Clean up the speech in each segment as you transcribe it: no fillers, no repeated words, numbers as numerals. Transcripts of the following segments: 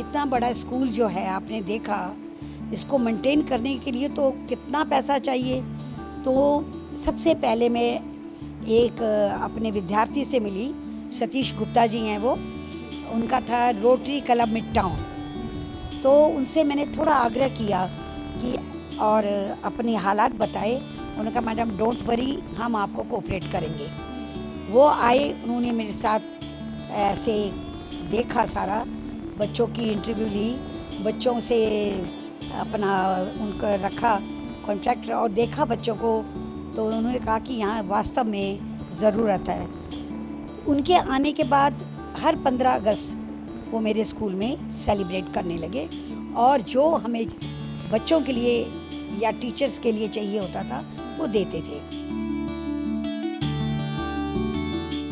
इतना बड़ा स्कूल जो है आपने देखा, इसको मेंटेन करने के लिए तो कितना पैसा चाहिए। तो सबसे पहले मैं एक अपने विद्यार्थी से मिली, सतीश गुप्ता जी हैं वो, उनका था रोटरी क्लब मिड टाउन। तो उनसे मैंने थोड़ा आग्रह किया कि और अपने हालात बताए। उन्होंने कहा मैडम डोंट वरी, हम आपको कोऑपरेट करेंगे। वो आए, उन्होंने मेरे साथ ऐसे देखा, सारा बच्चों की इंटरव्यू ली, बच्चों से अपना उनका रखा कॉन्ट्रैक्ट और देखा बच्चों को। तो उन्होंने कहा कि यहाँ वास्तव में ज़रूरत है। उनके आने के बाद हर 15 अगस्त वो मेरे स्कूल में सेलिब्रेट करने लगे और जो हमें बच्चों के लिए या टीचर्स के लिए चाहिए होता था वो देते थे।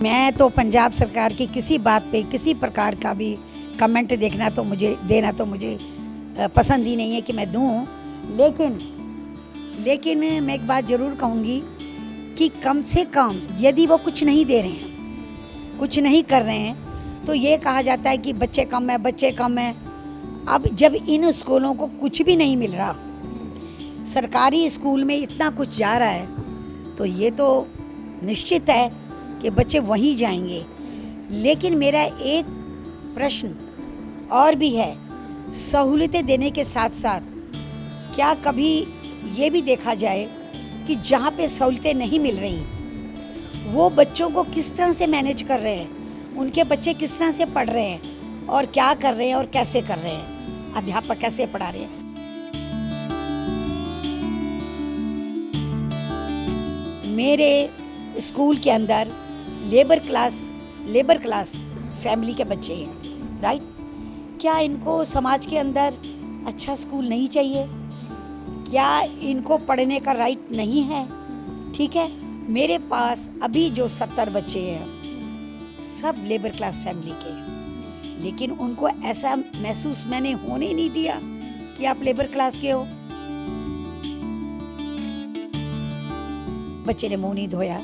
मैं तो पंजाब सरकार की किसी बात पे किसी प्रकार का भी कमेंट देना तो मुझे पसंद ही नहीं है कि मैं दूं। लेकिन मैं एक बात ज़रूर कहूँगी कि कम से कम यदि वो कुछ नहीं दे रहे हैं, कुछ नहीं कर रहे हैं, तो ये कहा जाता है कि बच्चे कम हैं। अब जब इन स्कूलों को कुछ भी नहीं मिल रहा, सरकारी स्कूल में इतना कुछ जा रहा है, तो ये तो निश्चित है कि बच्चे वहीं जाएंगे। लेकिन मेरा एक प्रश्न और भी है, सहूलतें देने के साथ साथ क्या कभी ये भी देखा जाए कि जहाँ पे सहूलतें नहीं मिल रही वो बच्चों को किस तरह से मैनेज कर रहे हैं, उनके बच्चे किस तरह से पढ़ रहे हैं और क्या कर रहे हैं और कैसे कर रहे हैं, अध्यापक कैसे पढ़ा रहे हैं। मेरे स्कूल के अंदर लेबर क्लास फैमिली के बच्चे हैं, राइट। क्या इनको समाज के अंदर अच्छा स्कूल नहीं चाहिए? क्या इनको पढ़ने का राइट नहीं है? ठीक है, मेरे पास अभी जो 70 बच्चे हैं सब लेबर क्लास फैमिली के हैं, लेकिन उनको ऐसा महसूस मैंने होने ही नहीं दिया कि आप लेबर क्लास के हो। बच्चे ने मुंह नहीं धोया,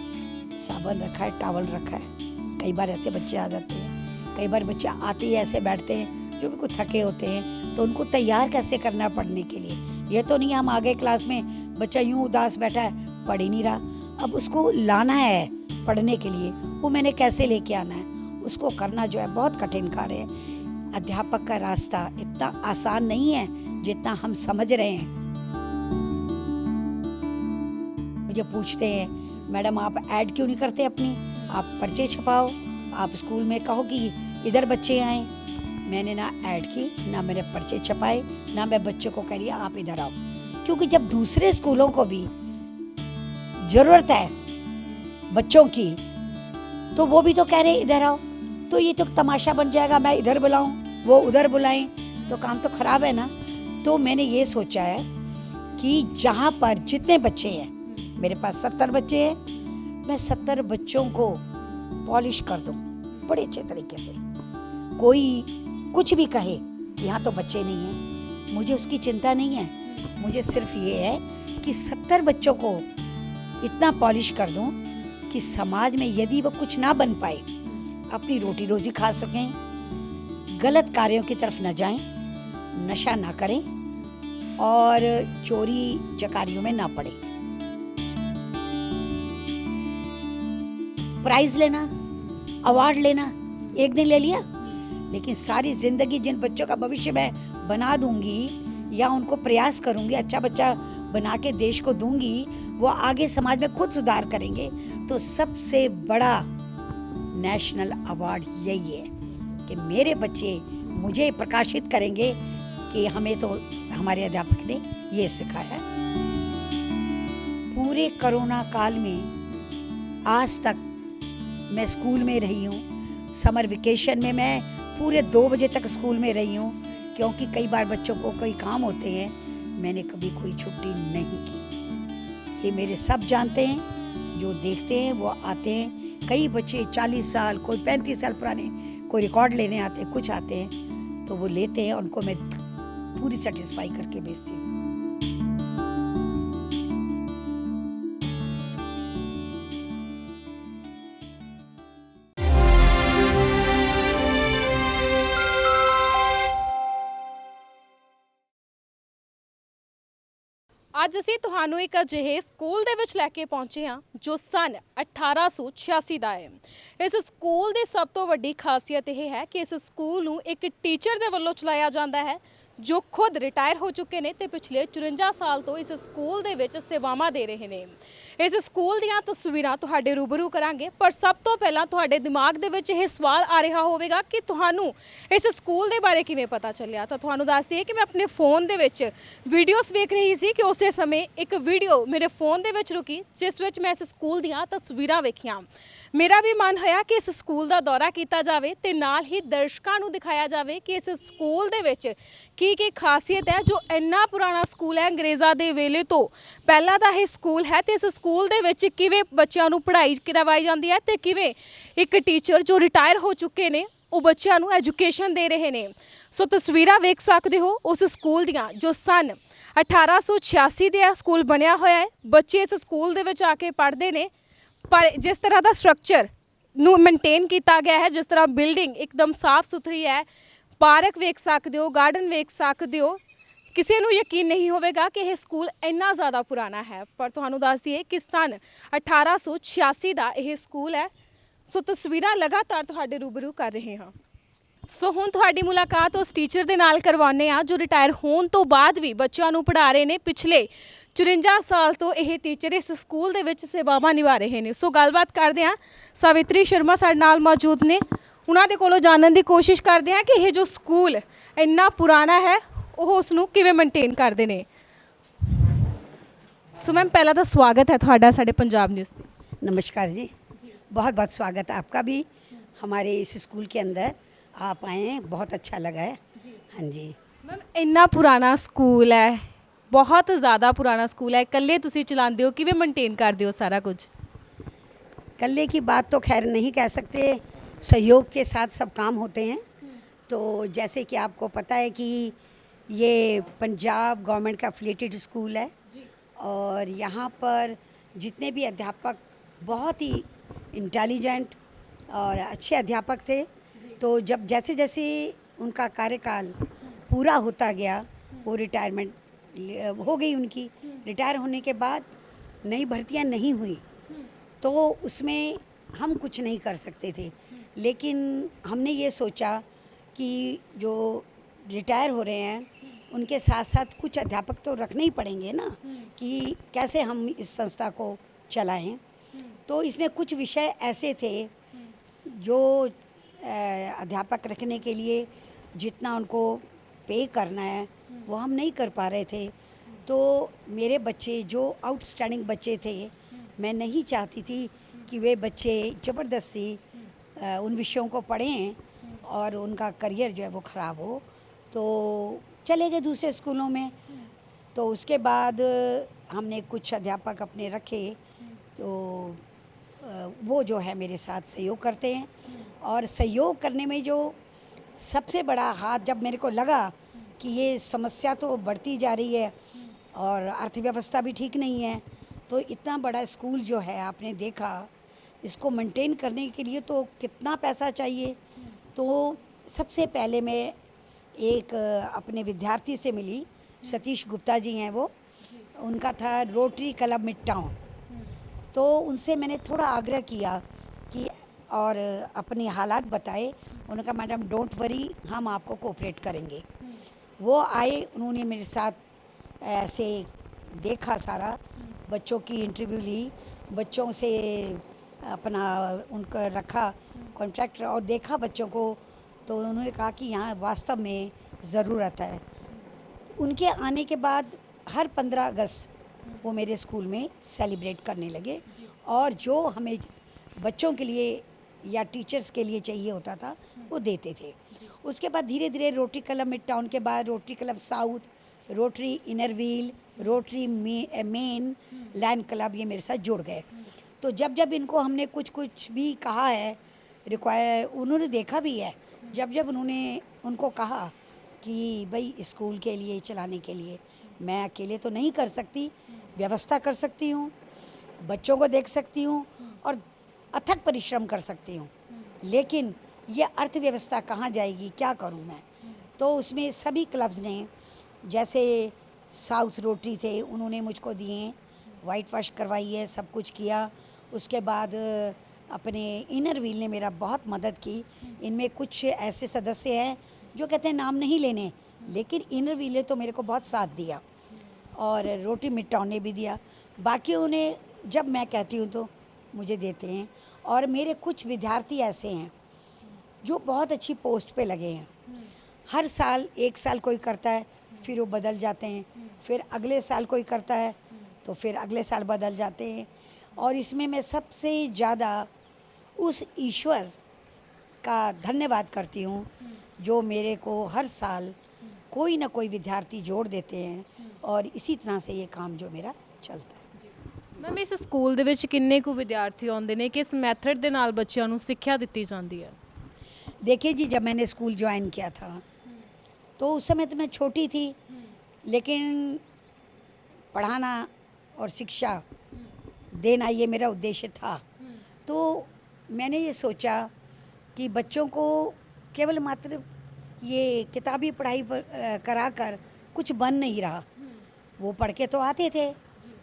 साबुन रखा है, टॉवल रखा है। कई बार ऐसे बच्चे आ जाते हैं, कई बार बच्चे आते ही ऐसे बैठते हैं जो बिल्कुल थके होते हैं, तो उनको तैयार कैसे करना पढ़ने के लिए। ये तो नहीं हम आ गए क्लास में, बच्चा यूं उदास बैठा है, पढ़ ही नहीं रहा, अब उसको लाना है पढ़ने के लिए, वो मैंने कैसे लेके आना है, उसको करना जो है बहुत कठिन कार्य है। अध्यापक का रास्ता इतना आसान नहीं है जितना हम समझ रहे हैं। मुझे पूछते हैं मैडम आप ऐड क्यों नहीं करते अपनी, आप पर्चे छपाओ, आप स्कूल में कहो कि इधर बच्चे आए। मैंने ना ऐड की, ना मैंने पर्चे छपाए, ना मैं बच्चों को कह रही आप इधर आओ, क्योंकि जब दूसरे स्कूलों को भी जरूरत है बच्चों की तो वो भी तो कह रहे इधर आओ। तो ये तो तमाशा बन जाएगा, मैं इधर बुलाऊं वो उधर बुलाएं, तो काम तो खराब है ना। तो मैंने ये सोचा है कि जहाँ पर जितने बच्चे हैं, मेरे पास 70 बच्चे हैं, मैं 70 बच्चों को पॉलिश कर दूं बड़े अच्छे तरीके से। कोई कुछ भी कहे कि यहाँ तो बच्चे नहीं हैं, मुझे उसकी चिंता नहीं है। मुझे सिर्फ ये है कि 70 बच्चों को इतना पॉलिश कर दूं कि समाज में यदि वो कुछ ना बन पाए, अपनी रोटी रोजी खा सकें, गलत कार्यों की तरफ न जाएं, नशा ना करें और चोरी चकारियों में ना पड़े। प्राइज लेना, अवार्ड लेना, एक दिन ले लिया, लेकिन सारी जिंदगी जिन बच्चों का भविष्य मैं बना दूंगी या उनको प्रयास करूंगी, अच्छा बच्चा बना के देश को दूंगी, वो आगे समाज में खुद सुधार करेंगे। तो सबसे बड़ा नेशनल अवार्ड यही है कि मेरे बच्चे मुझे प्रकाशित करेंगे कि हमें तो हमारे अध्यापक ने ये सिखाया। पूरे कोरोना काल में आज तक मैं स्कूल में रही हूँ। समर वेकेशन में मैं पूरे 2 बजे तक स्कूल में रही हूँ, क्योंकि कई बार बच्चों को कई काम होते हैं, मैंने कभी कोई छुट्टी नहीं की। ये मेरे सब जानते हैं, जो देखते हैं वो आते हैं। कई बच्चे 40 साल, कोई 35 साल पुराने, कोई रिकॉर्ड लेने आते हैं, कुछ आते हैं, तो वो लेते हैं, उनको मैं पूरी सेटिस्फाई करके भेजती हूँ। ਅੱਜ ਅਸੀਂ ਤੁਹਾਨੂੰ ਇੱਕ ਅਜਿਹੇ ਸਕੂਲ ਦੇ ਵਿੱਚ ਲੈ ਕੇ ਪਹੁੰਚੇ ਹਾਂ ਜੋ ਸਨ 1886 ਦਾ ਹੈ। ਇਸ ਸਕੂਲ ਦੀ ਸਭ ਤੋਂ ਵੱਡੀ ਖਾਸੀਅਤ ਇਹ ਹੈ ਕਿ ਇਸ ਸਕੂਲ ਨੂੰ ਇੱਕ ਟੀਚਰ ਦੇ ਵੱਲੋਂ ਚਲਾਇਆ ਜਾਂਦਾ ਹੈ ਜੋ ਖੁਦ ਰਿਟਾਇਰ ਹੋ ਚੁੱਕੇ ਨੇ ਤੇ ਪਿਛਲੇ 54 ਸਾਲ ਤੋਂ ਇਸ ਸਕੂਲ ਦੇ ਵਿੱਚ ਸੇਵਾਵਾਂ ਦੇ ਰਹੇ ਨੇ। ਇਸ ਸਕੂਲ ਦੀਆਂ ਤਸਵੀਰਾਂ ਤੁਹਾਡੇ ਰੂਬਰੂ ਕਰਾਂਗੇ, ਪਰ ਸਭ ਤੋਂ ਪਹਿਲਾਂ ਤੁਹਾਡੇ ਦਿਮਾਗ ਦੇ ਵਿੱਚ ਇਹ ਸਵਾਲ ਆ ਰਿਹਾ ਹੋਵੇਗਾ ਕਿ ਤੁਹਾਨੂੰ ਇਸ ਸਕੂਲ ਦੇ ਬਾਰੇ ਕਿਵੇਂ ਪਤਾ ਚੱਲਿਆ। ਤਾਂ ਤੁਹਾਨੂੰ ਦੱਸ ਦਈਏ ਕਿ ਮੈਂ ਆਪਣੇ ਫੋਨ ਦੇ ਵਿੱਚ ਵੀਡੀਓਜ਼ ਵੇਖ ਰਹੀ ਸੀ ਕਿ ਉਸੇ ਸਮੇਂ ਇੱਕ ਵੀਡੀਓ ਮੇਰੇ ਫੋਨ ਦੇ ਵਿੱਚ ਰੁਕੀ ਜਿਸ ਵਿੱਚ ਮੈਂ ਇਸ ਸਕੂਲ ਦੀਆਂ ਤਸਵੀਰਾਂ ਵੇਖੀਆਂ। ਮੇਰਾ ਵੀ ਮਨ ਹੋਇਆ ਕਿ ਇਸ ਸਕੂਲ ਦਾ ਦੌਰਾ ਕੀਤਾ ਜਾਵੇ ਤੇ ਨਾਲ ਹੀ ਦਰਸ਼ਕਾਂ ਨੂੰ ਦਿਖਾਇਆ ਜਾਵੇ ਕਿ ਇਸ ਸਕੂਲ ਦੇ ਵਿੱਚ ਕੀ ਖਾਸੀਅਤ ਹੈ ਜੋ ਇੰਨਾ ਪੁਰਾਣਾ ਸਕੂਲ ਹੈ। ਅੰਗਰੇਜ਼ਾਂ ਦੇ ਵੇਲੇ ਤੋਂ ਪਹਿਲਾਂ ਦਾ ਇਹ ਸਕੂਲ ਹੈ ਤੇ ਇਸ ਸਕੂਲ ਦੇ ਵਿੱਚ ਕਿਵੇਂ ਬੱਚਿਆਂ ਨੂੰ ਪੜ੍ਹਾਈ ਕਰਵਾਈ ਜਾਂਦੀ ਹੈ ਤੇ ਕਿਵੇਂ ਇੱਕ ਟੀਚਰ ਜੋ ਰਿਟਾਇਰ ਹੋ ਚੁੱਕੇ ਨੇ ਉਹ ਬੱਚਿਆਂ ਨੂੰ ਐਜੂਕੇਸ਼ਨ ਦੇ ਰਹੇ ਨੇ। ਸੋ ਤਸਵੀਰਾਂ ਵੇਖ ਸਕਦੇ ਹੋ ਉਸ ਸਕੂਲ ਦੀਆਂ ਜੋ ਸਨ 1886 ਦੇ ਸਕੂਲ ਬਣਿਆ ਹੋਇਆ ਹੈ। ਬੱਚੇ ਇਸ ਸਕੂਲ ਦੇ ਵਿੱਚ ਆ ਕੇ ਪੜ੍ਹਦੇ ਨੇ, ਪਰ ਜਿਸ ਤਰ੍ਹਾਂ ਦਾ ਸਟਰਕਚਰ ਨੂੰ ਮੇਨਟੇਨ ਕੀਤਾ ਗਿਆ ਹੈ, ਜਿਸ ਤਰ੍ਹਾਂ ਬਿਲਡਿੰਗ ਇੱਕਦਮ ਸਾਫ਼ ਸੁਥਰੀ ਹੈ, ਪਾਰਕ ਵੇਖ ਸਕਦੇ ਹੋ, ਗਾਰਡਨ ਵੇਖ ਸਕਦੇ ਹੋ, ਕਿਸੇ ਨੂੰ ਯਕੀਨ ਨਹੀਂ ਹੋਵੇਗਾ ਕਿ ਇਹ ਸਕੂਲ ਇੰਨਾ ਜ਼ਿਆਦਾ ਪੁਰਾਣਾ ਹੈ। ਪਰ ਤੁਹਾਨੂੰ ਦੱਸ ਦਈਏ ਕਿ ਸਨ 1886 ਦਾ ਇਹ ਸਕੂਲ ਹੈ। ਸੋ ਤਸਵੀਰਾਂ ਲਗਾਤਾਰ ਤੁਹਾਡੇ ਰੂਬਰੂ ਕਰ ਰਹੇ ਹਾਂ। ਸੋ ਹੁਣ ਤੁਹਾਡੀ ਮੁਲਾਕਾਤ ਉਸ ਟੀਚਰ ਦੇ ਨਾਲ ਕਰਵਾਉਂਦੇ ਆ ਜੋ ਰਿਟਾਇਰ ਹੋਣ ਤੋਂ ਬਾਅਦ ਵੀ ਬੱਚਿਆਂ ਨੂੰ ਪੜ੍ਹਾ ਰਹੇ ਨੇ। ਪਿਛਲੇ 54 ਸਾਲ ਤੋਂ ਇਹ ਟੀਚਰ ਇਸ ਸਕੂਲ ਦੇ ਵਿੱਚ ਸੇਵਾਵਾਂ ਨਿਭਾ ਰਹੇ ਨੇ। ਸੋ ਗੱਲਬਾਤ ਕਰਦੇ ਆ, ਸਾਵਿਤਰੀ ਸ਼ਰਮਾ ਸਾਡੇ ਨਾਲ ਮੌਜੂਦ ਨੇ। ਉਹਨਾਂ ਦੇ ਕੋਲੋਂ ਜਾਣਨ ਦੀ ਕੋਸ਼ਿਸ਼ ਕਰਦੇ ਆ ਕਿ ਇਹ ਜੋ ਸਕੂਲ ਇੰਨਾ ਪੁਰਾਣਾ ਹੈ ਉਹ ਉਸ ਨੂੰ ਕਿਵੇਂ ਮੇਨਟੇਨ ਕਰਦੇ ਨੇ। सो मैम पहला तो स्वागत है थोड़ा साढ़े पंजाब न्यूज़। नमस्कार जी, बहुत बहुत स्वागत है आपका भी हमारे इस स्कूल के अंदर। आप आए हैं, बहुत अच्छा लगा है जी। हाँ जी मैम इन्ना पुराना स्कूल है, बहुत ज़्यादा पुराना स्कूल है, कल्ले तुसी चलाते हो किवें मेनटेन करते हो सारा कुछ? कल्ले की बात तो खैर नहीं कह सकते, सहयोग के साथ सब काम होते हैं। तो जैसे कि आपको पता है कि ये पंजाब गवर्नमेंट का एफिलिएटेड स्कूल है और यहाँ पर जितने भी अध्यापक बहुत ही इंटेलिजेंट और अच्छे अध्यापक थे। तो जब जैसे जैसे उनका कार्यकाल पूरा होता गया, वो रिटायरमेंट हो गई उनकी, रिटायर होने के बाद नई भर्तियाँ नहीं हुई तो उसमें हम कुछ नहीं कर सकते थे। लेकिन हमने ये सोचा कि जो रिटायर हो रहे हैं उनके साथ साथ कुछ अध्यापक तो रखने ही पड़ेंगे ना, कि कैसे हम इस संस्था को चलाएं। तो इसमें कुछ विषय ऐसे थे जो अध्यापक रखने के लिए जितना उनको पे करना है वो हम नहीं कर पा रहे थे। तो मेरे बच्चे जो आउटस्टैंडिंग बच्चे थे, मैं नहीं चाहती थी कि वे बच्चे ज़बरदस्ती उन विषयों को पढ़ें और उनका करियर जो है वो ख़राब हो। तो चले गए दूसरे स्कूलों में। तो उसके बाद हमने कुछ अध्यापक अपने रखे, तो वो जो है मेरे साथ सहयोग करते हैं। और सहयोग करने में जो सबसे बड़ा हाथ, जब मेरे को लगा कि ये समस्या तो बढ़ती जा रही है और अर्थव्यवस्था भी ठीक नहीं है, तो इतना बड़ा स्कूल जो है आपने देखा, इसको मेंटेन करने के लिए तो कितना पैसा चाहिए। तो सबसे पहले मैं एक अपने विद्यार्थी से मिली, सतीश गुप्ता जी हैं वो, उनका था रोटरी क्लब मिड टाउन। तो उनसे मैंने थोड़ा आग्रह किया कि और अपने हालात बताए। उन्होंने कहा मैडम डोंट वरी, हम आपको कोऑपरेट करेंगे। वो आए, उन्होंने मेरे साथ ऐसे देखा, सारा बच्चों की इंटरव्यू ली, बच्चों से अपना उनका रखा कॉन्ट्रैक्ट और देखा बच्चों को। तो उन्होंने कहा कि यहाँ वास्तव में ज़रूरत है। उनके आने के बाद हर 15 अगस्त वो मेरे स्कूल में सेलिब्रेट करने लगे और जो हमें बच्चों के लिए या टीचर्स के लिए चाहिए होता था वो देते थे। उसके बाद धीरे धीरे रोटरी क्लब मिड टाउन के बाद rotary club south, rotary inner wheel, rotary main, land club, ये मेरे साथ जुड़ गए। तो जब जब इनको हमने कुछ भी कहा है रिक्वायर, उन्होंने देखा भी है, जब जब उन्होंने उनको कहा कि भाई स्कूल के लिए चलाने के लिए मैं अकेले तो नहीं कर सकती, व्यवस्था कर सकती हूँ, बच्चों को देख सकती हूँ और अथक परिश्रम कर सकती हूँ, लेकिन ये अर्थव्यवस्था कहाँ जाएगी, क्या करूँ मैं। तो उसमें सभी क्लब्स ने, जैसे साउथ रोटी थे, उन्होंने मुझको दिए, वाइट वॉश करवाई है, सब कुछ किया। उसके बाद अपने इनर व्हील ने मेरा बहुत मदद की। इनमें कुछ ऐसे सदस्य हैं जो कहते हैं नाम नहीं लेने, लेकिन इनर व्हील ने तो मेरे को बहुत साथ दिया और रोटी मिट्टाओं ने भी दिया। बाकी उन्हें जब मैं कहती हूँ तो मुझे देते हैं। और मेरे कुछ विद्यार्थी ऐसे हैं जो बहुत अच्छी पोस्ट पे लगे हैं। हर साल, एक साल कोई करता है, फिर वो बदल जाते हैं, फिर अगले साल कोई करता है तो फिर अगले साल बदल जाते हैं। और इसमें मैं सबसे ज़्यादा उस ईश्वर का धन्यवाद करती हूँ जो मेरे को हर साल कोई ना कोई विद्यार्थी जोड़ देते हैं, और इसी तरह से ये काम जो मेरा चलता है। ਮੈਮ ਇਸ ਸਕੂਲ ਦੇ ਵਿੱਚ ਕਿੰਨੇ ਕੁ ਵਿਦਿਆਰਥੀ ਆਉਂਦੇ ਨੇ, ਕਿਸ ਮੈਥਡ ਦੇ ਨਾਲ ਬੱਚਿਆਂ ਨੂੰ ਸਿੱਖਿਆ ਦਿੱਤੀ ਜਾਂਦੀ ਹੈ? देखिए जी, जब मैंने स्कूल ज्वाइन किया था तो उस समय तो मैं छोटी थी, लेकिन पढ़ाना और शिक्षा देना ये मेरा उद्देश्य था। तो मैंने ये सोचा कि बच्चों को केवल मात्र ये किताबी पढ़ाई पर कराकर कुछ बन नहीं रहा। वो पढ़ के तो आते थे,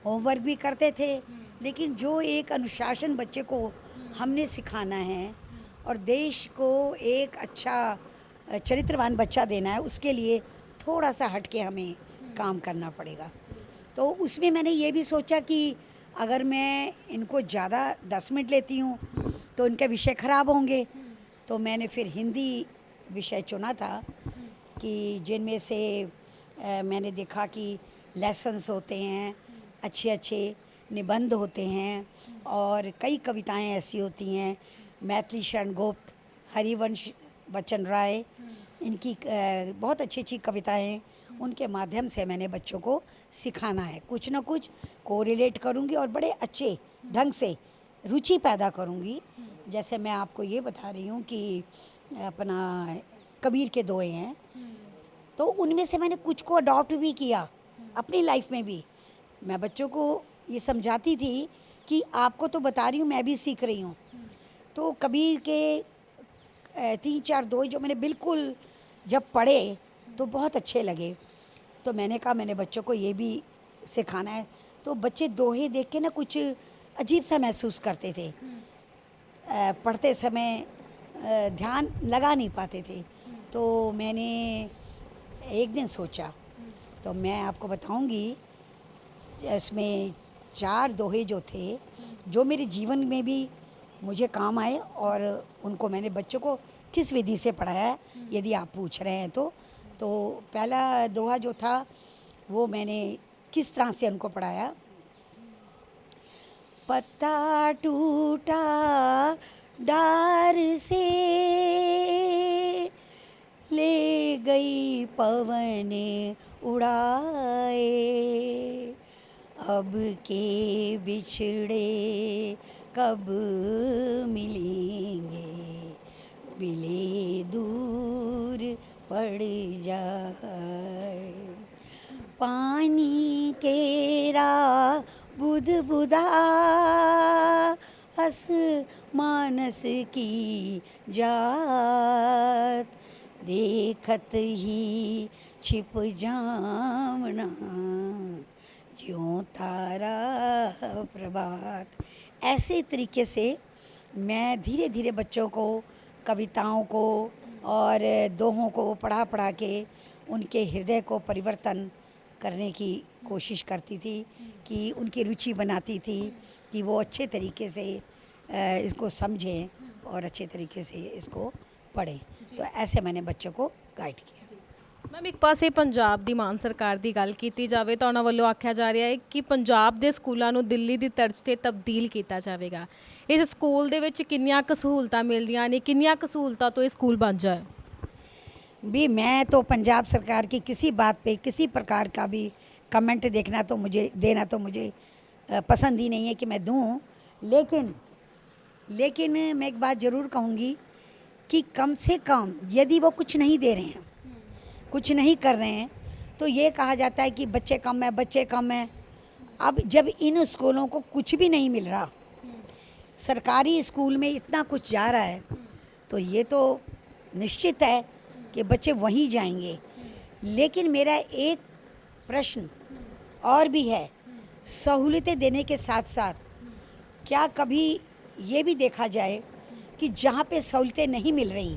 होमवर्क भी करते थे, लेकिन जो एक अनुशासन बच्चे को हमने सिखाना है और देश को एक अच्छा चरित्रवान बच्चा देना है, उसके लिए थोड़ा सा हट के हमें काम करना पड़ेगा। तो उसमें मैंने ये भी सोचा कि अगर मैं इनको ज़्यादा 10 मिनट लेती हूँ तो इनके विषय ख़राब होंगे। तो मैंने फिर हिंदी विषय चुना था कि जिनमें से मैंने देखा कि लेसन्स होते हैं, अच्छे अच्छे निबंध होते हैं, और कई कविताएं ऐसी होती हैं, मैथिली शरण गुप्त, हरिवंश बच्चन राय, इनकी बहुत अच्छी अच्छी कविताएं, उनके माध्यम से मैंने बच्चों को सिखाना है। कुछ ना कुछ कोरिलेट करूंगी और बड़े अच्छे ढंग से रुचि पैदा करूंगी। जैसे मैं आपको ये बता रही हूँ कि अपना कबीर के दोहे हैं, तो उनमें से मैंने कुछ को अडॉप्ट भी किया अपनी लाइफ में भी। मैं बच्चों को ये समझाती थी कि आपको तो बता रही हूँ, मैं भी सीख रही हूँ। तो कबीर के 3-4 दोहे जो मैंने बिल्कुल जब पढ़े तो बहुत अच्छे लगे, तो मैंने कहा मैंने बच्चों को ये भी सिखाना है। तो बच्चे दोहे देख के ना कुछ अजीब सा महसूस करते थे, पढ़ते समय ध्यान लगा नहीं पाते थे। तो मैंने एक दिन सोचा, तो मैं आपको बताऊंगी, इसमें 4 दोहे जो थे जो मेरे जीवन में भी मुझे काम आए, और उनको मैंने बच्चों को किस विधि से पढ़ाया है, यदि आप पूछ रहे हैं तो पहला दोहा जो था वो मैंने किस तरह से उनको पढ़ाया। पत्ता टूटा डार से ले गई पवन उड़ाए, अब के बिछड़े कब मिलेंगे, मिले दूर पड़ जाए। पानी केरा बुध बुधा हस मानस की जात, देखत ही छिप जावना ज्यों तारा प्रभात। ऐसे तरीके से मैं धीरे धीरे बच्चों को कविताओं को और दोहों को पढ़ा के उनके हृदय को परिवर्तन करने की कोशिश करती थी, कि उनकी रुचि बनाती थी कि वो अच्छे तरीके से इसको समझें और अच्छे तरीके से इसको पढ़ें। तो ऐसे मैंने बच्चों को गाइड किया। ਮੈਮ ਇੱਕ ਪਾਸੇ ਪੰਜਾਬ ਦੀ ਮਾਨ ਸਰਕਾਰ ਦੀ ਗੱਲ ਕੀਤੀ ਜਾਵੇ ਤਾਂ ਉਹਨਾਂ ਵੱਲੋਂ ਆਖਿਆ ਜਾ ਰਿਹਾ ਹੈ ਕਿ ਪੰਜਾਬ ਦੇ ਸਕੂਲਾਂ ਨੂੰ ਦਿੱਲੀ ਦੀ ਤਰਜ਼ ਤੇ ਤਬਦੀਲ ਕੀਤਾ ਜਾਵੇਗਾ। ਇਸ ਸਕੂਲ ਦੇ ਵਿੱਚ ਕਿੰਨੀਆਂ ਕੁ ਸਹੂਲਤਾਂ ਮਿਲਦੀਆਂ ਨੇ, ਕਿੰਨੀਆਂ ਕੁ ਸਹੂਲਤਾਂ ਤੋਂ ਇਹ ਸਕੂਲ ਬਣ ਜਾਏ? भी मैं तो पंजाब सरकार की किसी बात पे किसी प्रकार का भी कमेंट देना तो मुझे पसंद ही नहीं है कि मैं दूं। लेकिन मैं एक बात ज़रूर कहूँगी कि कम से कम यदि वो कुछ नहीं दे रहे हैं, कुछ नहीं कर रहे हैं, तो ये कहा जाता है कि बच्चे कम हैं। अब जब इन स्कूलों को कुछ भी नहीं मिल रहा, सरकारी स्कूल में इतना कुछ जा रहा है, तो ये तो निश्चित है कि बच्चे वहीं जाएंगे। लेकिन मेरा एक प्रश्न और भी है। सहूलियतें देने के साथ साथ क्या कभी ये भी देखा जाए कि जहाँ पे सहूलियतें नहीं मिल रही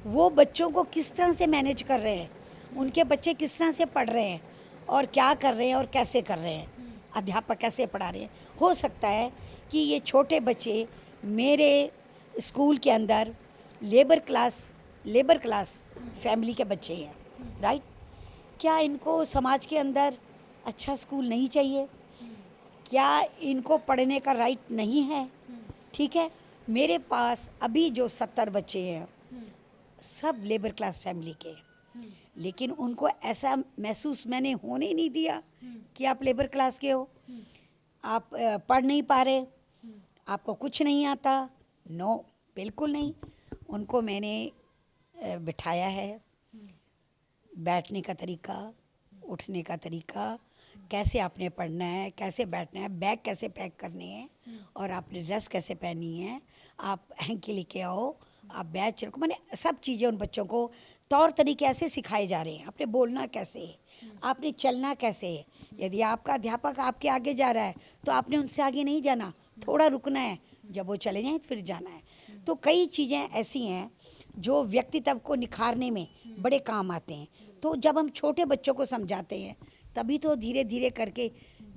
वो बच्चों को किस तरह से मैनेज कर रहे हैं, उनके बच्चे किस तरह से पढ़ रहे हैं और क्या कर रहे हैं और कैसे कर रहे हैं, अध्यापक कैसे पढ़ा रहे हैं। हो सकता है कि ये छोटे बच्चे मेरे स्कूल के अंदर लेबर क्लास फैमिली के बच्चे हैं, राइट। क्या इनको समाज के अंदर अच्छा स्कूल नहीं चाहिए? क्या इनको पढ़ने का राइट नहीं है? ठीक है, मेरे पास अभी जो 70 बच्चे हैं सब लेबर क्लास फैमिली के हैं, लेकिन उनको ऐसा महसूस मैंने होने ही नहीं दिया कि आप लेबर क्लास के हो, आप पढ़ नहीं पा रहे, आपको कुछ नहीं आता। नो, बिल्कुल नहीं। उनको मैंने बिठाया है, बैठने का तरीका, उठने का तरीका, कैसे आपने पढ़ना है, कैसे बैठना है, बैग कैसे पैक करने हैं और आपने ड्रेस कैसे पहनी है, आप हैंकी लेके आओ, आप बैच रखो। मैंने सब चीज़ें उन बच्चों को तौर तरीके ऐसे सिखाए जा रहे हैं। आपने बोलना कैसे है, आपने चलना कैसे है। यदि आपका अध्यापक आपके आगे जा रहा है तो आपने उनसे आगे नहीं जाना, थोड़ा रुकना है, जब वो चले जाएं फिर जाना है। तो कई चीज़ें ऐसी हैं जो व्यक्तित्व को निखारने में बड़े काम आते हैं। तो जब हम छोटे बच्चों को समझाते हैं तभी तो धीरे धीरे करके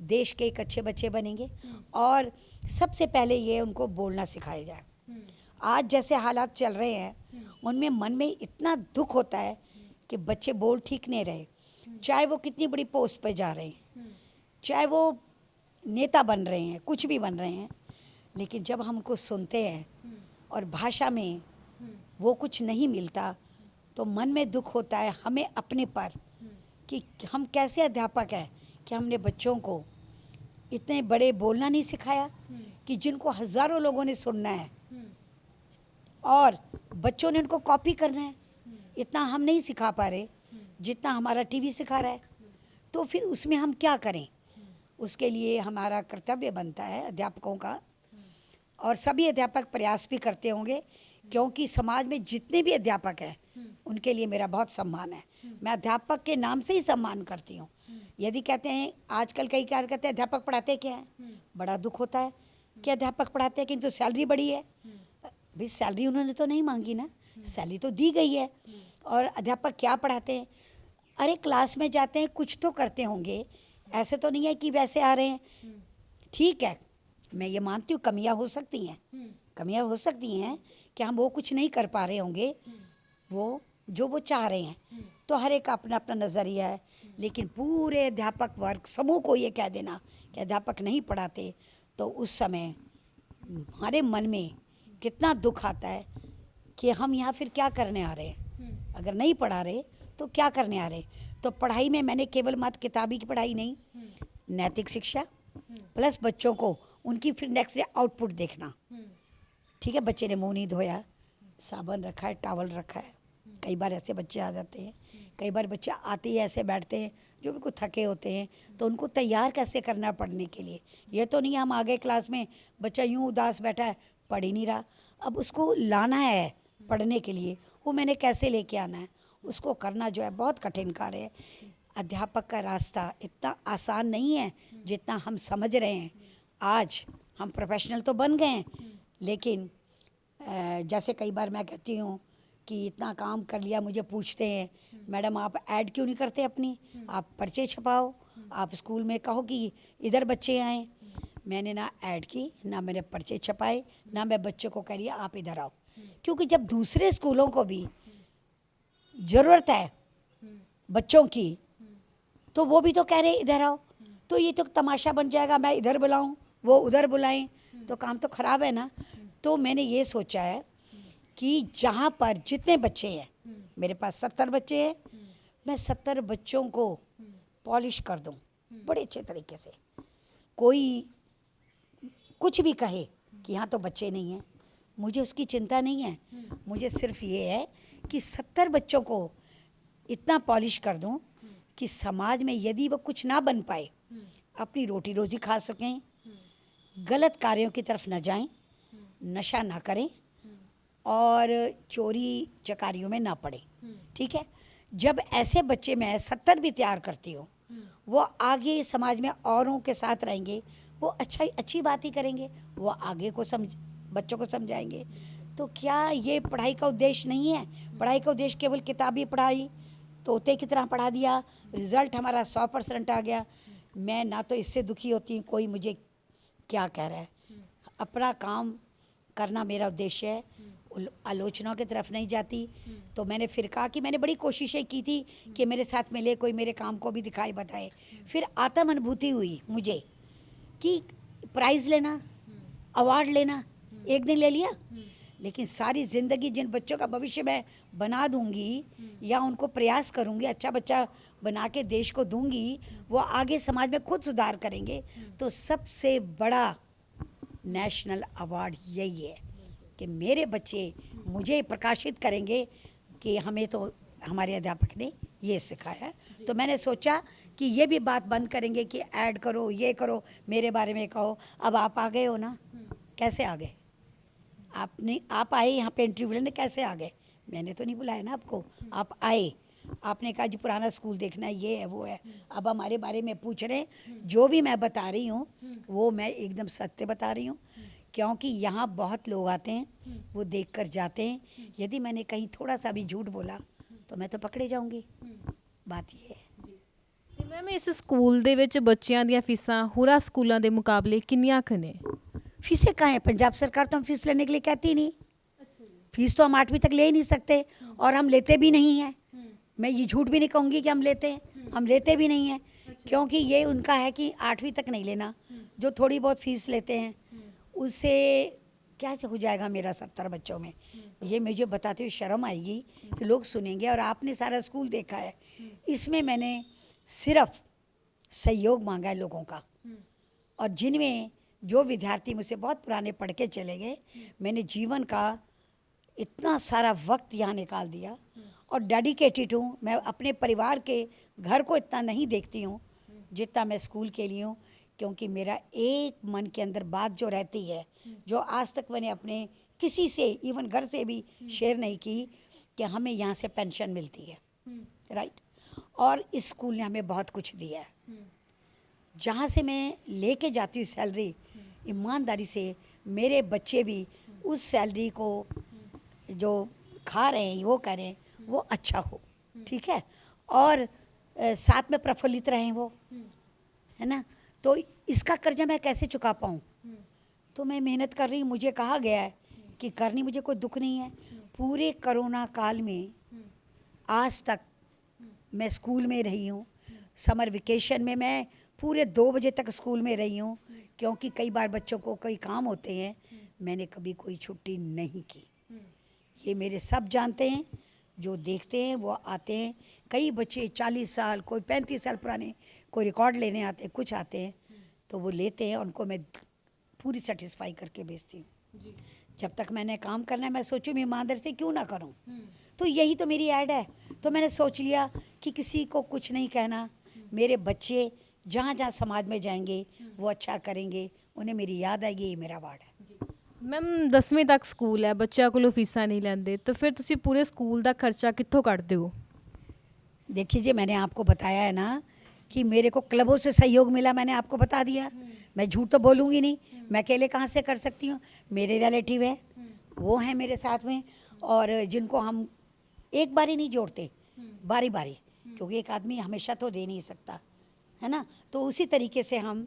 देश के एक अच्छे बच्चे बनेंगे। और सबसे पहले ये उनको बोलना सिखाया जाए। आज जैसे हालात चल रहे हैं उनमें मन में इतना दुख होता है कि बच्चे बोल ठीक नहीं रहे, चाहे वो कितनी बड़ी पोस्ट पर जा रहे हैं, चाहे वो नेता बन रहे हैं, कुछ भी बन रहे हैं, लेकिन जब हम उनको सुनते हैं और भाषा में वो कुछ नहीं मिलता तो मन में दुख होता है हमें अपने पर कि हम कैसे अध्यापक हैं कि हमने बच्चों को इतने बड़े बोलना नहीं सिखाया कि जिनको हज़ारों लोगों ने सुनना है और बच्चों ने उनको कॉपी करना है। इतना हम नहीं सिखा पा रहे जितना हमारा टीवी सिखा रहा है। तो फिर उसमें हम क्या करें? उसके लिए हमारा कर्तव्य बनता है अध्यापकों का, और सभी अध्यापक प्रयास भी करते होंगे क्योंकि समाज में जितने भी अध्यापक हैं उनके लिए मेरा बहुत सम्मान है। मैं अध्यापक के नाम से ही सम्मान करती हूँ। यदि कहते हैं आजकल कई कार्य कहते हैं अध्यापक पढ़ाते क्या है, बड़ा दुख होता है कि अध्यापक पढ़ाते हैं किंतु सैलरी बड़ी है। भाई सैलरी उन्होंने तो नहीं मांगी ना, सैलरी तो दी गई है। और अध्यापक क्या पढ़ाते हैं? अरे क्लास में जाते हैं, कुछ तो करते होंगे, ऐसे तो नहीं है कि वैसे आ रहे हैं। ठीक है, मैं ये मानती हूँ कमियाँ हो सकती हैं, कमियाँ हो सकती हैं कि हम वो कुछ नहीं कर पा रहे होंगे वो जो वो चाह रहे हैं। तो हर एक का अपना अपना नज़रिया है, लेकिन पूरे अध्यापक वर्ग समूह को ये कह देना कि अध्यापक नहीं पढ़ाते तो उस समय हमारे मन में कितना दुख आता है कि हम यहाँ फिर क्या करने आ रहे हैं। अगर नहीं पढ़ा रहे तो क्या करने आ रहे? तो पढ़ाई में मैंने केवल मात्र किताबी की पढ़ाई नहीं, नैतिक शिक्षा प्लस बच्चों को उनकी फिर नेक्स्ट डे आउटपुट देखना। ठीक है, बच्चे ने मुंह नहीं धोया, साबुन रखा है, टॉवल रखा है। कई बार ऐसे बच्चे आ जाते हैं, कई बार बच्चे आते ही ऐसे बैठते हैं जो बिल्कुल थके होते हैं, तो उनको तैयार कैसे करना है पढ़ने के लिए। ये तो नहीं हम आगे क्लास में बच्चा यूँ उदास बैठा है, पढ़ ही नहीं रहा, अब उसको लाना है पढ़ने के लिए, वो मैंने कैसे लेके आना है, उसको करना जो है बहुत कठिन कार्य है। अध्यापक का रास्ता इतना आसान नहीं है जितना हम समझ रहे हैं। आज हम प्रोफेशनल तो बन गए हैं, लेकिन जैसे कई बार मैं कहती हूँ कि इतना काम कर लिया, मुझे पूछते हैं मैडम आप ऐड क्यों नहीं करते अपनी, आप पर्चे छपाओ, आप स्कूल में कहो कि इधर बच्चे आएँ। मैंने ना ऐड की, ना मैंने पर्चे छपाए, ना मैं बच्चों को कह रही आप इधर आओ, क्योंकि जब दूसरे स्कूलों को भी ज़रूरत है बच्चों की तो वो भी तो कह रहे इधर आओ। तो ये तो तमाशा बन जाएगा, मैं इधर बुलाऊं वो उधर बुलाएं, तो काम तो ख़राब है ना। तो मैंने ये सोचा है कि जहाँ पर जितने बच्चे हैं, मेरे पास 70 बच्चे हैं, मैं 70 बच्चों को पॉलिश कर दूं बड़े अच्छे तरीके से। कोई कुछ भी कहे कि यहाँ तो बच्चे नहीं हैं, मुझे उसकी चिंता नहीं है। मुझे सिर्फ ये है कि 70 बच्चों को इतना पॉलिश कर दूं कि समाज में यदि वो कुछ ना बन पाए, अपनी रोटी रोजी खा सकें, गलत कार्यों की तरफ न जाएं, नशा ना करें और चोरी चकारियों में ना पड़े। ठीक है, जब ऐसे बच्चे मैं 70 भी तैयार करती हूँ वो आगे समाज में औरों के साथ रहेंगे, वो अच्छी बात ही करेंगे, वो आगे को बच्चों को समझाएंगे। तो क्या ये पढ़ाई का उद्देश्य नहीं है? पढ़ाई का उद्देश्य केवल किताबी पढ़ाई, तोते की तरह पढ़ा दिया, रिजल्ट हमारा 100% आ गया। मैं ना तो इससे दुखी होती हूँ कोई मुझे क्या कह रहा है। अपना काम करना मेरा उद्देश्य है, आलोचनाओं की तरफ नहीं जाती। तो मैंने फिर कहा कि मैंने बड़ी कोशिशें की थी कि मेरे साथ मिले, कोई मेरे काम को भी दिखाई बताए। फिर आत्म अनुभूति हुई मुझे कि प्राइज़ लेना, अवार्ड लेना, एक दिन ले लिया, लेकिन सारी ज़िंदगी जिन बच्चों का भविष्य मैं बना दूंगी या उनको प्रयास करूंगी, अच्छा बच्चा बना के देश को दूंगी, वो आगे समाज में खुद सुधार करेंगे। तो सबसे बड़ा नेशनल अवार्ड यही है कि मेरे बच्चे मुझे प्रकाशित करेंगे कि हमें तो हमारे अध्यापक ने ये सिखाया है। तो मैंने सोचा कि ये भी बात बंद करेंगे कि ऐड करो, ये करो, मेरे बारे में कहो। अब आप आ गए हो ना, कैसे आ गए? आप आए यहाँ पे इंटरव्यू लेने, कैसे आ गए? मैंने तो नहीं बुलाया ना आपको, आप आए, आपने कहा जी पुराना स्कूल देखना है, ये है वो है। अब हमारे बारे में पूछ रहे हैं, जो भी मैं बता रही हूँ वो मैं एकदम सत्य बता रही हूँ, क्योंकि यहाँ बहुत लोग आते हैं, वो देख कर जाते हैं। यदि मैंने कहीं थोड़ा सा भी झूठ बोला तो मैं तो पकड़े जाऊँगी। बात ये है। ਤੇ ਮੈਮ ਇਸ ਸਕੂਲ ਦੇ ਵਿੱਚ ਬੱਚਿਆਂ ਦੀਆਂ ਫੀਸਾਂ ਹੋਰਾਂ ਸਕੂਲਾਂ ਦੇ ਮੁਕਾਬਲੇ ਕਿੰਨੀਆਂ ਕੁ ਨੇ? फीसें कहाँ हैं? पंजाब सरकार तो हम फीस लेने के लिए कहती ही नहीं। फीस तो हम 8वीं तक ले ही नहीं सकते, और हम लेते भी नहीं हैं। मैं ये झूठ भी नहीं कहूँगी कि हम लेते हैं, हम लेते भी नहीं हैं, क्योंकि ये उनका है कि 8वीं तक नहीं लेना। जो थोड़ी बहुत फीस लेते हैं उससे क्या हो जाएगा मेरा 70 बच्चों में? ये मुझे बताते हुए शर्म आएगी कि लोग सुनेंगे। और आपने सारा स्कूल देखा है, इसमें मैंने सिर्फ सहयोग मांगा है लोगों का। और जिनमें जो विद्यार्थी मुझसे बहुत पुराने पढ़ के चले गए, मैंने जीवन का इतना सारा वक्त यहाँ निकाल दिया और डेडिकेटेड हूँ। मैं अपने परिवार के घर को इतना नहीं देखती हूँ जितना मैं स्कूल के लिए हूँ, क्योंकि मेरा एक मन के अंदर बात जो रहती है, जो आज तक मैंने अपने किसी से, इवन घर से भी शेयर नहीं की, कि हमें यहाँ से पेंशन मिलती है, राइट। और इस स्कूल ने हमें बहुत कुछ दिया है। जहाँ से मैं लेके जाती हूँ सैलरी, ईमानदारी से मेरे बच्चे भी उस सैलरी को जो खा रहे हैं, वो करें, वो अच्छा हो, ठीक है, और साथ में प्रफुल्लित रहें वो, है ना। तो इसका कर्जा मैं कैसे चुका पाऊँ? तो मैं मेहनत कर रही हूँ। मुझे कहा गया है कि करनी, मुझे कोई दुख नहीं है। पूरे कोरोना काल में आज तक मैं स्कूल में रही हूँ। समर वेकेशन में मैं पूरे 2 बजे तक स्कूल में रही हूँ, क्योंकि कई बार बच्चों को कई काम होते हैं। मैंने कभी कोई छुट्टी नहीं की। ये मेरे सब जानते हैं, जो देखते हैं वो आते हैं। कई बच्चे 40 साल, कोई 35 साल पुराने, कोई रिकॉर्ड लेने आते हैं, कुछ आते हैं, तो वो लेते हैं, उनको मैं पूरी सेटिस्फाई करके भेजती हूँ। जब तक मैंने काम करना है, मैं सोचूँ मैं ईमानदारी से क्यों ना करूँ। तो यही तो मेरी ऐड है। तो मैंने सोच लिया कि किसी को कुछ नहीं कहना। मेरे बच्चे जहाँ जहाँ समाज में जाएंगे वो अच्छा करेंगे, उन्हें मेरी याद आएगी, ये मेरा वार्ड है। ਮੈਮ 10ਵੀਂ ਤੱਕ ਸਕੂਲ ਹੈ, ਬੱਚਿਆਂ ਕੋਲੋਂ ਫੀਸਾਂ ਨਹੀਂ ਲੈਂਦੇ, ਤਾਂ ਫਿਰ ਤੁਸੀਂ ਪੂਰੇ ਸਕੂਲ ਦਾ ਖਰਚਾ ਕਿੱਥੋਂ ਕੱਢਦੇ ਹੋ? देखिए जी, मैंने आपको बताया है ना कि मेरे को क्लबों से सहयोग मिला, मैंने आपको बता दिया। मैं झूठ तो बोलूँगी नहीं, मैं अकेले कहाँ से कर सकती हूँ। मेरे रिलेटिव है, वो हैं मेरे साथ में, और जिनको हम एक बारी नहीं जोड़ते, बारी बारी, क्योंकि एक आदमी हमेशा तो दे नहीं सकता, है ना। तो उसी तरीके से हम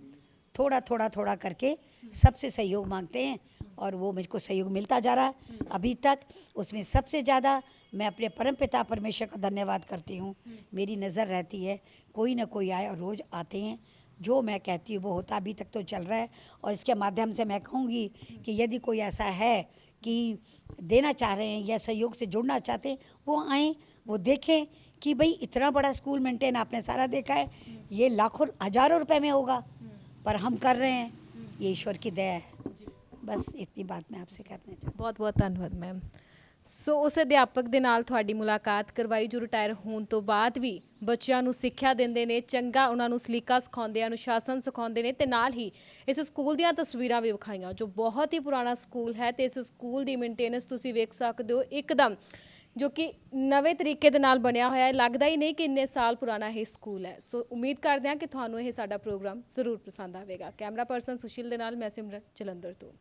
थोड़ा थोड़ा थोड़ा करके सबसे सहयोग मांगते हैं, और वो मुझको सहयोग मिलता जा रहा है अभी तक। उसमें सबसे ज़्यादा मैं अपने परमपिता परमेश्वर का धन्यवाद करती हूँ। मेरी नज़र रहती है, कोई ना कोई आए, और रोज़ आते हैं। जो मैं कहती हूँ वो होता अभी तक तो चल रहा है। और इसके माध्यम से मैं कहूँगी कि यदि कोई ऐसा है कि देना चाह रहे हैं या सहयोग से जुड़ना चाहते हैं, वो आएँ, वो देखें कि भाई इतना बड़ा स्कूल मेंटेन आपने सारा देखा है, ये लाखों हज़ारों रुपए में होगा, पर हम कर रहे हैं, ये ईश्वर की दया है। बस इतनी बात मैं आपसे करना चाहती हूँ। ਬਹੁਤ ਬਹੁਤ ਧੰਨਵਾਦ ਮੈਮ। ਸੋ ਉਸ ਅਧਿਆਪਕ ਦੇ ਨਾਲ ਤੁਹਾਡੀ ਮੁਲਾਕਾਤ ਕਰਵਾਈ ਜੋ ਰਿਟਾਇਰ ਹੋਣ ਤੋਂ ਬਾਅਦ ਵੀ ਬੱਚਿਆਂ ਨੂੰ ਸਿੱਖਿਆ ਦਿੰਦੇ ਨੇ, ਚੰਗਾ ਉਹਨਾਂ ਨੂੰ ਸਲੀਕਾ ਸਿਖਾਉਂਦੇ ਆ, ਅਨੁਸ਼ਾਸਨ ਸਿਖਾਉਂਦੇ ਨੇ, ਤੇ ਨਾਲ ਹੀ ਇਸ ਸਕੂਲ ਦੀਆਂ ਤਸਵੀਰਾਂ ਵੀ ਵਿਖਾਈਆਂ ਜੋ ਬਹੁਤ ਹੀ ਪੁਰਾਣਾ ਸਕੂਲ ਹੈ, ਤੇ ਇਸ ਸਕੂਲ ਦੀ ਮੇਨਟੇਨੈਂਸ ਤੁਸੀਂ ਵੇਖ ਸਕਦੇ ਹੋ। ਇੱਕਦਮ ਜੋ ਕਿ ਨਵੇਂ ਤਰੀਕੇ ਦੇ ਨਾਲ ਬਣਿਆ ਹੋਇਆ ਹੈ। ਲੱਗਦਾ ਹੀ ਨਹੀਂ ਕਿ ਇੰਨੇ ਸਾਲ ਪੁਰਾਣਾ ਇਹ ਸਕੂਲ ਹੈ। ਸੋ ਉਮੀਦ ਕਰਦੇ ਹਾਂ ਕਿ ਤੁਹਾਨੂੰ ਇਹ ਸਾਡਾ ਪ੍ਰੋਗਰਾਮ ਜ਼ਰੂਰ ਪਸੰਦ ਆਵੇਗਾ। ਕੈਮਰਾ ਪਰਸਨ ਸੁਸ਼ੀਲ ਦੇ ਨਾਲ ਮੈਂ ਸਿਮਰਨ, ਜਲੰਧਰ ਤੋਂ।